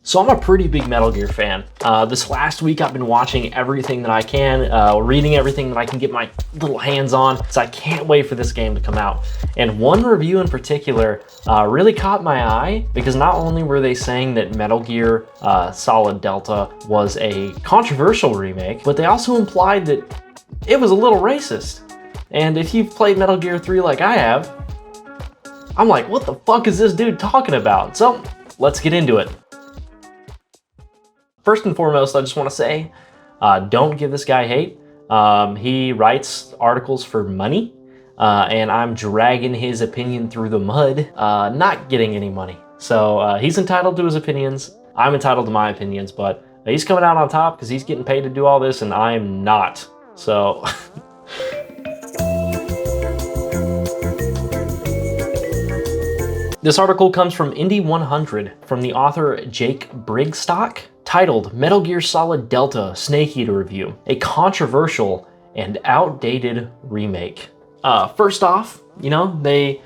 So I'm a pretty big Metal Gear fan. This last week I've been watching everything that I can, reading everything that I can get my little hands on, so I can't wait for this game to come out. And one review in particular really caught my eye, because not only were they saying that Metal Gear Solid Delta was a controversial remake, but they also implied that it was a little racist. And if you've played Metal Gear 3 like I have, I'm like, what the fuck is this dude talking about? So let's get into it. First and foremost, I just want to say, don't give this guy hate. He writes articles for money, and I'm dragging his opinion through the mud, not getting any money. So he's entitled to his opinions. I'm entitled to my opinions, but he's coming out on top because he's getting paid to do all this, and I'm not. So... This article comes from Indie 100 from the author Jake Brigstock, titled Metal Gear Solid Delta Snake Eater Review, a controversial and outdated remake. First off, they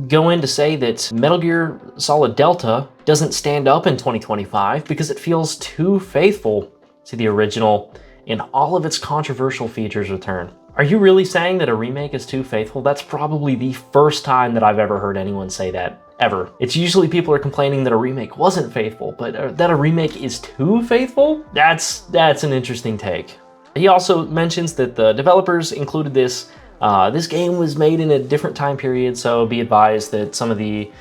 go in to say that Metal Gear Solid Delta doesn't stand up in 2025 because it feels too faithful to the original and all of its controversial features return. Are you really saying that a remake is too faithful? That's probably the first time that I've ever heard anyone say that, ever. It's usually people are complaining that a remake wasn't faithful, but that a remake is too faithful? That's an interesting take. He also mentions that the developers included this. This game was made in a different time period, so be advised that some of the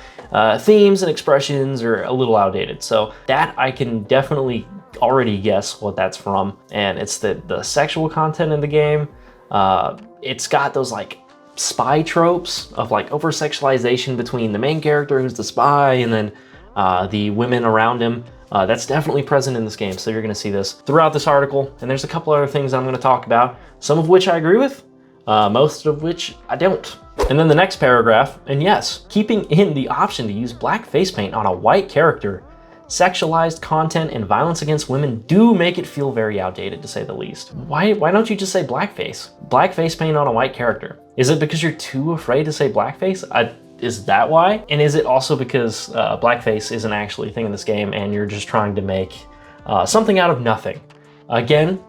themes and expressions are a little outdated. So that I can definitely already guess what that's from. And it's the sexual content in the game. It's got those like spy tropes of like over-sexualization between the main character who's the spy and then the women around him. That's definitely present in this game, so you're going to see this throughout this article. And there's a couple other things I'm going to talk about, some of which I agree with, most of which I don't. And then the next paragraph, and yes, keeping in the option to use black face paint on a white character, sexualized content and violence against women do make it feel very outdated, to say the least. Why don't you just say blackface? Blackface paint on a white character. Is it because you're too afraid to say blackface? Is that why? And is it also because blackface isn't actually a thing in this game and you're just trying to make something out of nothing? Again,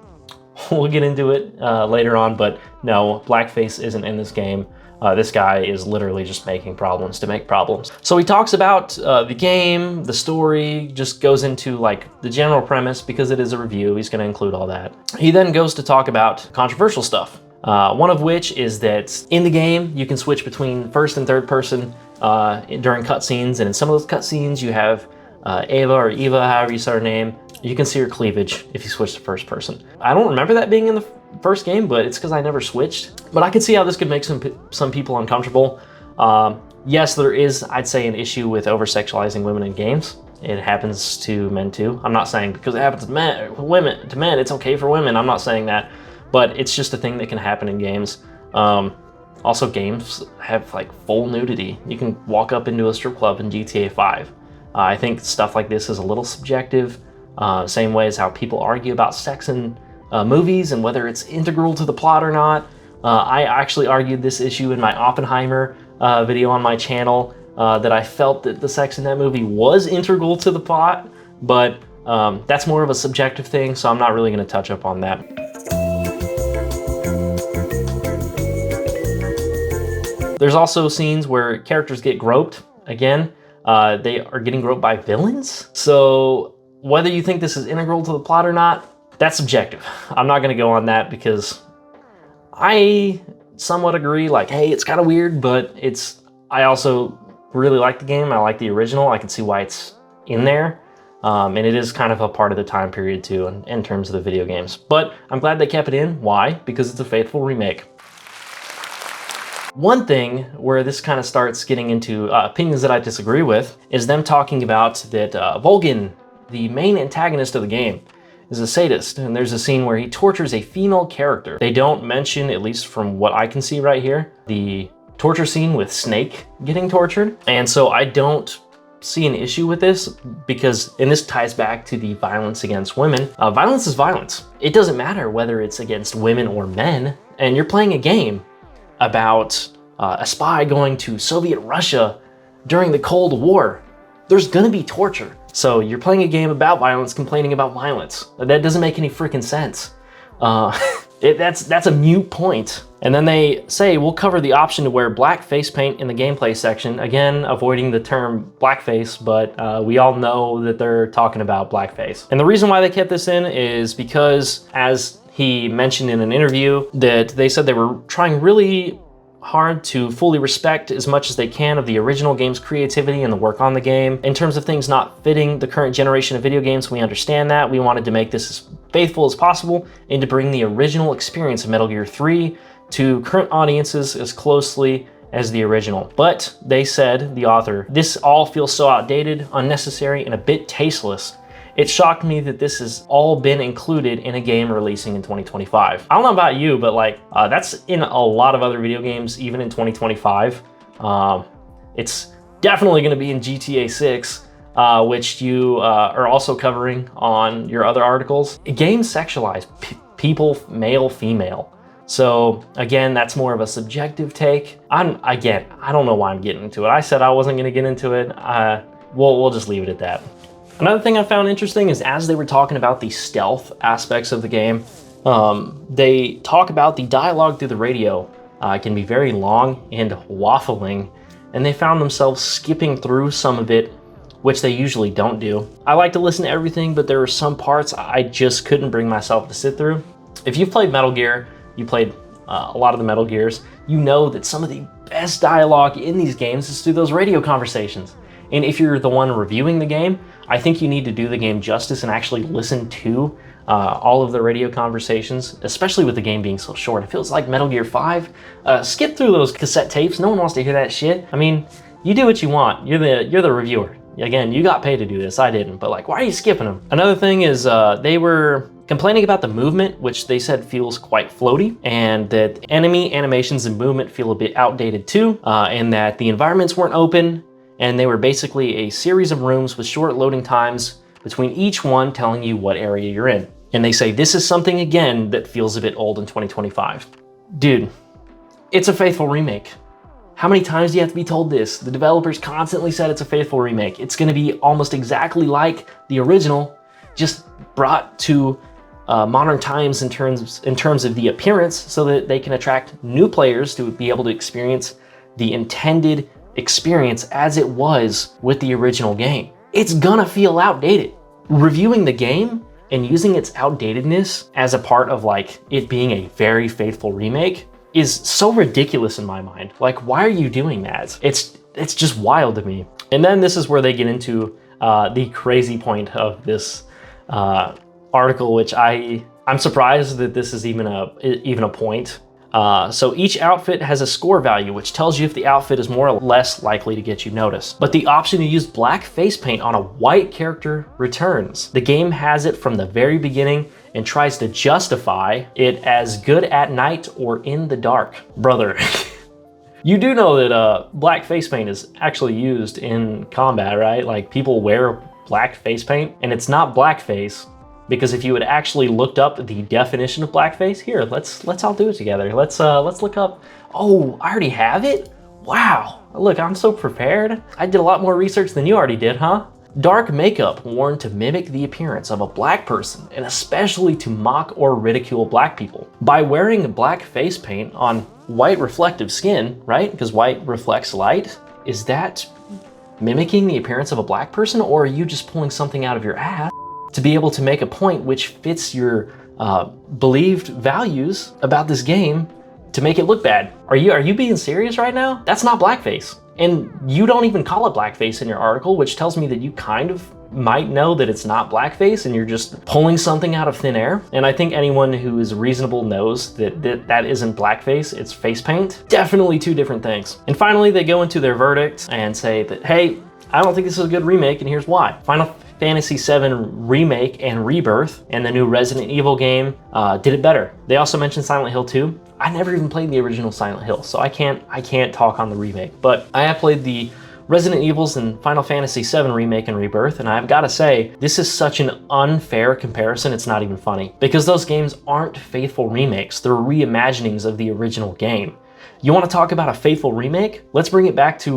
we'll get into it later on, but no, blackface isn't in this game. This guy is literally just making problems to make problems. So he talks about the game, the story, just goes into like the general premise because it is a review. He's going to include all that. He then goes to talk about controversial stuff. One of which is that in the game, you can switch between first and third person during cutscenes. And in some of those cutscenes, you have Ava or Eva, however you say her name. You can see her cleavage if you switch to first person. I don't remember that being in the first game, but it's because I never switched. But I could see how this could make some people uncomfortable. Yes, there is, I'd say, an issue with over-sexualizing women in games. It happens to men too. I'm not saying because it happens to men, it's okay for women. I'm not saying that, but it's just a thing that can happen in games. Also, games have like full nudity. You can walk up into a strip club in GTA 5. I think stuff like this is a little subjective. Same way as how people argue about sex in movies and whether it's integral to the plot or not. I actually argued this issue in my Oppenheimer video on my channel, that I felt that the sex in that movie was integral to the plot, but that's more of a subjective thing, so I'm not really going to touch up on that. There's also scenes where characters get groped. Again, they are getting groped by villains. So whether you think this is integral to the plot or not, that's subjective. I'm not going to go on that because I somewhat agree, like, hey, it's kind of weird, but I also really like the game. I like the original. I can see why it's in there. And it is kind of a part of the time period too in terms of the video games. But I'm glad they kept it in. Why? Because it's a faithful remake. One thing where this kind of starts getting into opinions that I disagree with is them talking about that Volgin, the main antagonist of the game, is a sadist, and there's a scene where he tortures a female character. They don't mention, at least from what I can see right here, the torture scene with Snake getting tortured. And so I don't see an issue with this because, and this ties back to the violence against women. Violence is violence. It doesn't matter whether it's against women or men, and you're playing a game about a spy going to Soviet Russia during the Cold War. There's gonna be torture. So you're playing a game about violence, complaining about violence. That doesn't make any freaking sense. That's a moot point. And then they say, we'll cover the option to wear black face paint in the gameplay section. Again, avoiding the term blackface, but we all know that they're talking about blackface. And the reason why they kept this in is because, as he mentioned in an interview, that they said they were trying really hard to fully respect as much as they can of the original game's creativity and the work on the game. In terms of things not fitting the current generation of video games, we understand that. We wanted to make this as faithful as possible and to bring the original experience of Metal Gear 3 to current audiences as closely as the original. But they said, the author, this all feels so outdated, unnecessary, and a bit tasteless. It shocked me that this has all been included in a game releasing in 2025. I don't know about you, but like that's in a lot of other video games, even in 2025. It's definitely going to be in GTA 6, which you are also covering on your other articles. Games sexualize people, male, female. So again, that's more of a subjective take. I don't know why I'm getting into it. I said I wasn't going to get into it. We'll just leave it at that. Another thing I found interesting is as they were talking about the stealth aspects of the game, they talk about the dialogue through the radio. It can be very long and waffling, and they found themselves skipping through some of it, which they usually don't do. I like to listen to everything, but there were some parts I just couldn't bring myself to sit through. If you've played Metal Gear, you played a lot of the Metal Gears, you know that some of the best dialogue in these games is through those radio conversations. And if you're the one reviewing the game, I think you need to do the game justice and actually listen to all of the radio conversations, especially with the game being so short. It feels like Metal Gear 5. Skip through those cassette tapes. No one wants to hear that shit. I mean, you do what you want. You're the reviewer. Again, you got paid to do this. I didn't. But like, why are you skipping them? Another thing is they were complaining about the movement, which they said feels quite floaty, and that enemy animations and movement feel a bit outdated too, and that the environments weren't open, and they were basically a series of rooms with short loading times between each one telling you what area you're in. And they say this is something, again, that feels a bit old in 2025. Dude, it's a faithful remake. How many times do you have to be told this? The developers constantly said it's a faithful remake. It's gonna be almost exactly like the original, just brought to modern times in terms of the appearance, so that they can attract new players to be able to experience the intended experience as it was with the original game. It's gonna feel outdated. Reviewing the game and using its outdatedness as a part of like it being a very faithful remake is so ridiculous in my mind. Like, why are you doing that? It's just wild to me. And then this is where they get into the crazy point of this article, which I'm surprised that this is even a point. So each outfit has a score value, which tells you if the outfit is more or less likely to get you noticed. But the option to use black face paint on a white character returns. The game has it from the very beginning and tries to justify it as good at night or in the dark. Brother, you do know that black face paint is actually used in combat, right? Like, people wear black face paint, and it's not blackface. Because if you had actually looked up the definition of blackface, here, let's all do it together. Let's look up. Oh, I already have it? Wow, look, I'm so prepared. I did a lot more research than you already did, huh? Dark makeup worn to mimic the appearance of a black person, and especially to mock or ridicule black people. By wearing black face paint on white reflective skin, right? Because white reflects light. Is that mimicking the appearance of a black person, or are you just pulling something out of your ass to be able to make a point which fits your believed values about this game to make it look bad? Are you being serious right now? That's not blackface. And you don't even call it blackface in your article, which tells me that you kind of might know that it's not blackface and you're just pulling something out of thin air. And I think anyone who is reasonable knows that that isn't blackface, it's face paint. Definitely two different things. And finally, they go into their verdict and say that, hey, I don't think this is a good remake, and here's why. Final Fantasy VII Remake and Rebirth and the new Resident Evil game did it better. They also mentioned Silent Hill 2. I never even played the original Silent Hill, so I can't talk on the remake. But I have played the Resident Evils and Final Fantasy VII Remake and Rebirth, and I've got to say, this is such an unfair comparison, it's not even funny. Because those games aren't faithful remakes, they're reimaginings of the original game. You want to talk about a faithful remake? Let's bring it back to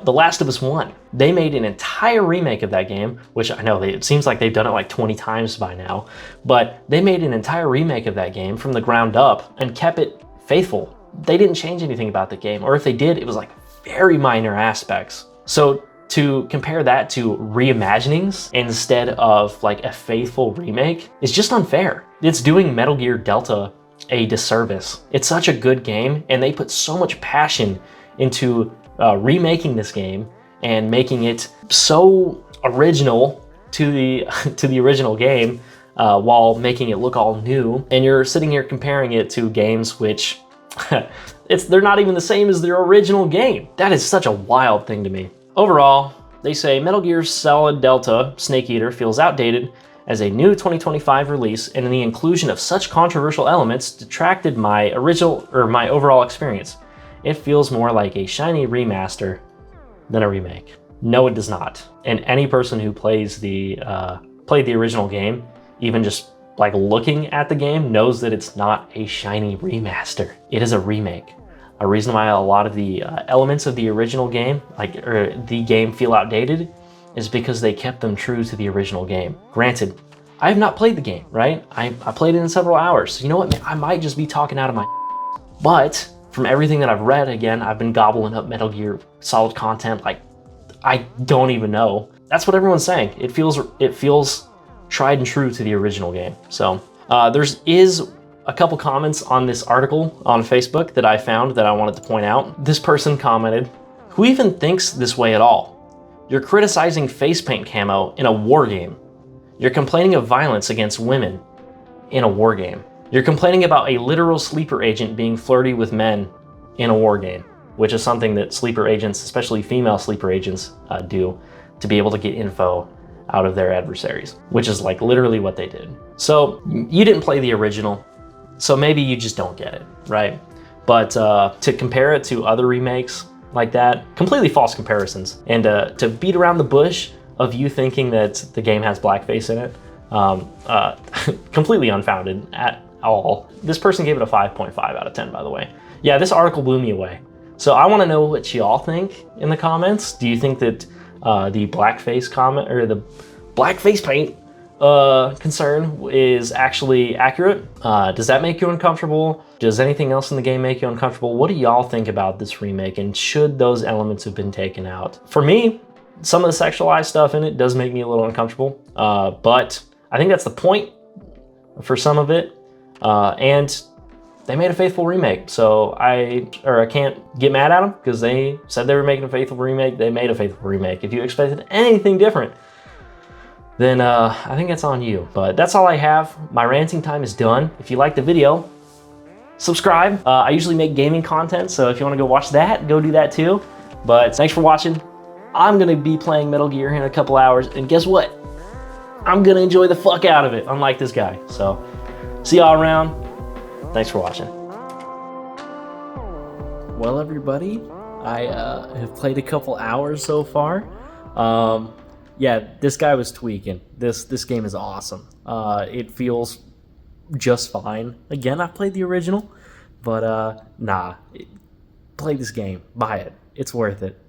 The Last of Us 1. They made an entire remake of that game, which I know it seems like they've done it like 20 times by now, but they made an entire remake of that game from the ground up and kept it faithful. They didn't change anything about the game, or if they did, it was like very minor aspects. So to compare that to reimaginings instead of like a faithful remake is just unfair. It's doing Metal Gear Delta a disservice. It's such a good game, and they put so much passion into remaking this game and making it so original to the original game while making it look all new. And you're sitting here comparing it to games which they're not even the same as their original game. That is such a wild thing to me. Overall, they say Metal Gear Solid Delta Snake Eater feels outdated as a new 2025 release, and the inclusion of such controversial elements detracted my overall experience. It feels more like a shiny remaster than a remake. No, it does not. And any person who plays played the original game, even just like looking at the game, knows that it's not a shiny remaster. It is a remake. A reason why a lot of the elements of the original game, the game, feel outdated is because they kept them true to the original game. Granted, I have not played the game, right? I played it in several hours. So you know what, man? I might just be talking out of my but from everything that I've read, again, I've been gobbling up Metal Gear Solid content like I don't even know. That's what everyone's saying. It feels tried and true to the original game. So is a couple comments on this article on Facebook that I found that I wanted to point out. This person commented, "Who even thinks this way at all? You're criticizing face paint camo in a war game. You're complaining of violence against women in a war game. You're complaining about a literal sleeper agent being flirty with men in a war game," which is something that sleeper agents, especially female sleeper agents, do to be able to get info out of their adversaries, which is like literally what they did. So you didn't play the original, so maybe you just don't get it, right? But to compare it to other remakes like that, completely false comparisons. And to beat around the bush of you thinking that the game has blackface in it, completely unfounded at all. This person gave it a 5.5 out of 10, by the way. Yeah, this article blew me away. So I want to know what y'all think in the comments. Do you think that the blackface comment or the blackface paint concern is actually accurate? Does that make you uncomfortable? Does anything else in the game make you uncomfortable? What do y'all think about this remake, and should those elements have been taken out? For me, some of the sexualized stuff in it does make me a little uncomfortable, but I think that's the point for some of it, and they made a faithful remake, so I can't get mad at them because they said they were making a faithful remake. They made a faithful remake. If you expected anything different, then I think it's on you. But that's all I have. My ranting time is done. If you liked the video, subscribe. I usually make gaming content, so if you want to go watch that, go do that too. But thanks for watching. I'm going to be playing Metal Gear in a couple hours, and guess what? I'm going to enjoy the fuck out of it, unlike this guy. So, see y'all around. Thanks for watching. Well, everybody, I have played a couple hours so far. Yeah, this guy was tweaking. This game is awesome. It feels just fine. Again, I've played the original, but play this game. Buy it. It's worth it.